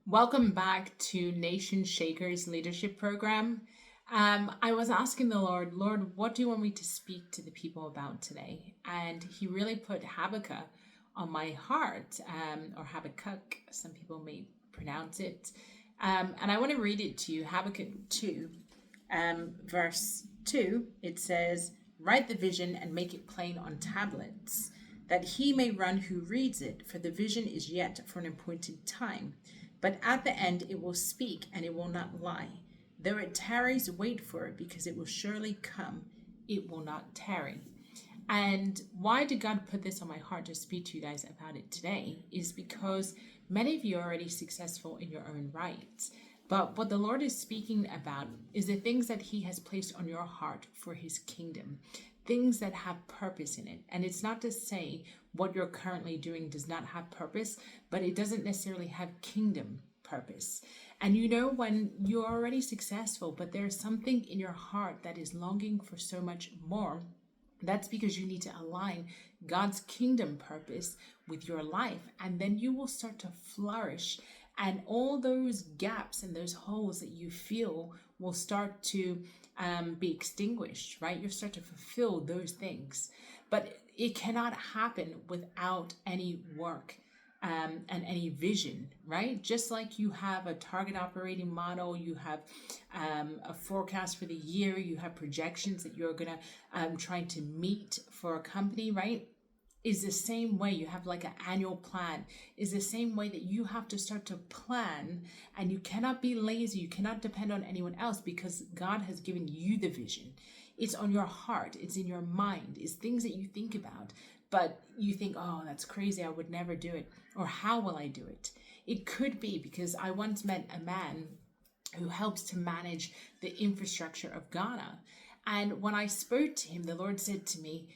Welcome back to Nation Shakers Leadership Program. I was asking the Lord, what do you want me to speak to the people about today? And He really put Habakkuk on my heart, or Habakkuk, some people may pronounce it. And I want to read it to you, Habakkuk 2, verse 2. It says, "Write the vision and make it plain on tablets, that he may run who reads it, for the vision is yet for an appointed time. But at the end it will speak, and it will not lie. Though it tarries, wait for it, because it will surely come. It will not tarry." And why did God put this on my heart to speak to you guys about it today is because many of you are already successful in your own right. But what the Lord is speaking about is the things that He has placed on your heart for His kingdom, things that have purpose in it. And it's not to say what you're currently doing does not have purpose, but it doesn't necessarily have kingdom purpose. And you know, when you're already successful, but there's something in your heart that is longing for so much more, that's because you need to align God's kingdom purpose with your life, and then you will start to flourish. And all those gaps and those holes that you feel will start to be extinguished, right? You'll start to fulfill those things. But it cannot happen without any work and any vision, right? Just like you have a target operating model, you have a forecast for the year, you have projections that you're going to try to meet for a company, right? Is the same way. You have like an annual plan, is the same way that you have to start to plan, and you cannot be lazy. You cannot depend on anyone else, because God has given you the vision. It's on your heart. It's in your mind. It's things that you think about, but you think, oh, that's crazy. I would never do it. Or how will I do it? It could be because I once met a man who helps to manage the infrastructure of Ghana. And when I spoke to him, the Lord said to me,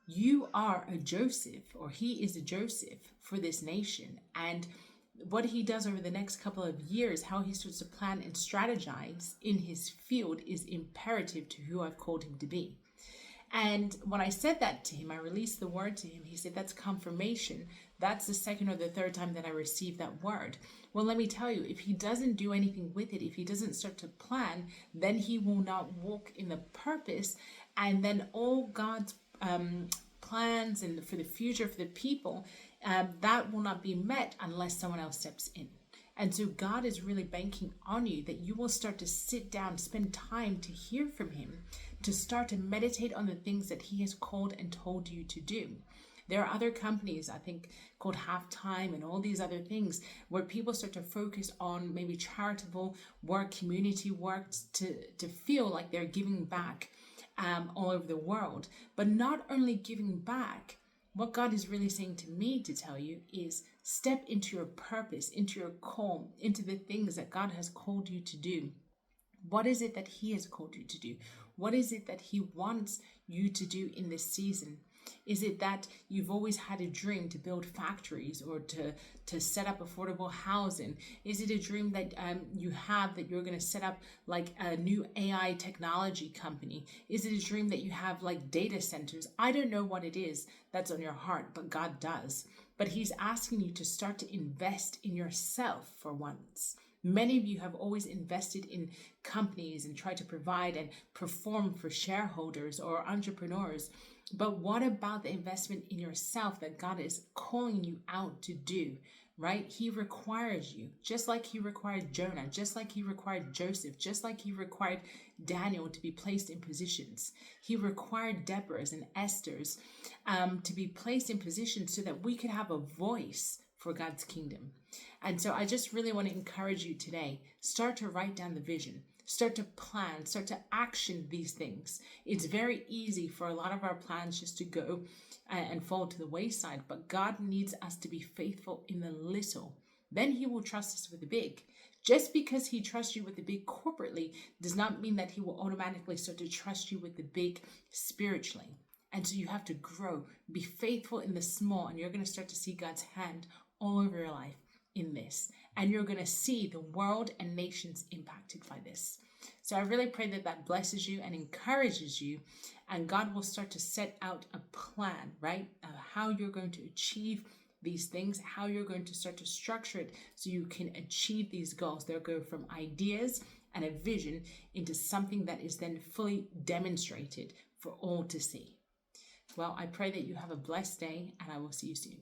"You are a Joseph," or he is a Joseph for this nation. And what he does over the next couple of years, how he starts to plan and strategize in his field, is imperative to who I've called him to be. And when I said that to him, I released the word to him. He said, "That's confirmation. That's the second or the third time that I received that word." Well, let me tell you, if he doesn't do anything with it, if he doesn't start to plan, then he will not walk in the purpose. And then all God's plans and for the future for the people, that will not be met unless someone else steps in. And so God is really banking on you that you will start to sit down, spend time to hear from Him, to start to meditate on the things that He has called and told you to do. There are other companies, I think, called Halftime and all these other things, where people start to focus on maybe charitable work, community work, to feel like they're giving back all over the world. But not only giving back, what God is really saying to me to tell you is step into your purpose, into your call, into the things that God has called you to do. What is it that He has called you to do? What is it that He wants you to do in this season? Is it that you've always had a dream to build factories or to set up affordable housing? Is it a dream that you have that you're going to set up like a new AI technology company? Is it a dream that you have like data centers? I don't know what it is that's on your heart, but God does. But He's asking you to start to invest in yourself for once. Many of you have always invested in companies and tried to provide and perform for shareholders or entrepreneurs. But what about the investment in yourself that God is calling you out to do, right? He requires you, just like He required Jonah, just like He required Joseph, just like He required Daniel to be placed in positions. He required Deborah's and Esther's to be placed in positions so that we could have a voice for God's kingdom. And so I just really want to encourage you today, start to write down the vision. Start to plan, start to action these things. It's very easy for a lot of our plans just to go and fall to the wayside, but God needs us to be faithful in the little. Then He will trust us with the big. Just because He trusts you with the big corporately does not mean that He will automatically start to trust you with the big spiritually. And so you have to grow, be faithful in the small, and you're going to start to see God's hand all over your life in this. And you're going to see the world and nations impacted by this. So I really pray that that blesses you and encourages you, and God will start to set out a plan, right? How you're going to achieve these things, how you're going to start to structure it so you can achieve these goals. They'll go from ideas and a vision into something that is then fully demonstrated for all to see. Well, I pray that you have a blessed day, and I will see you soon.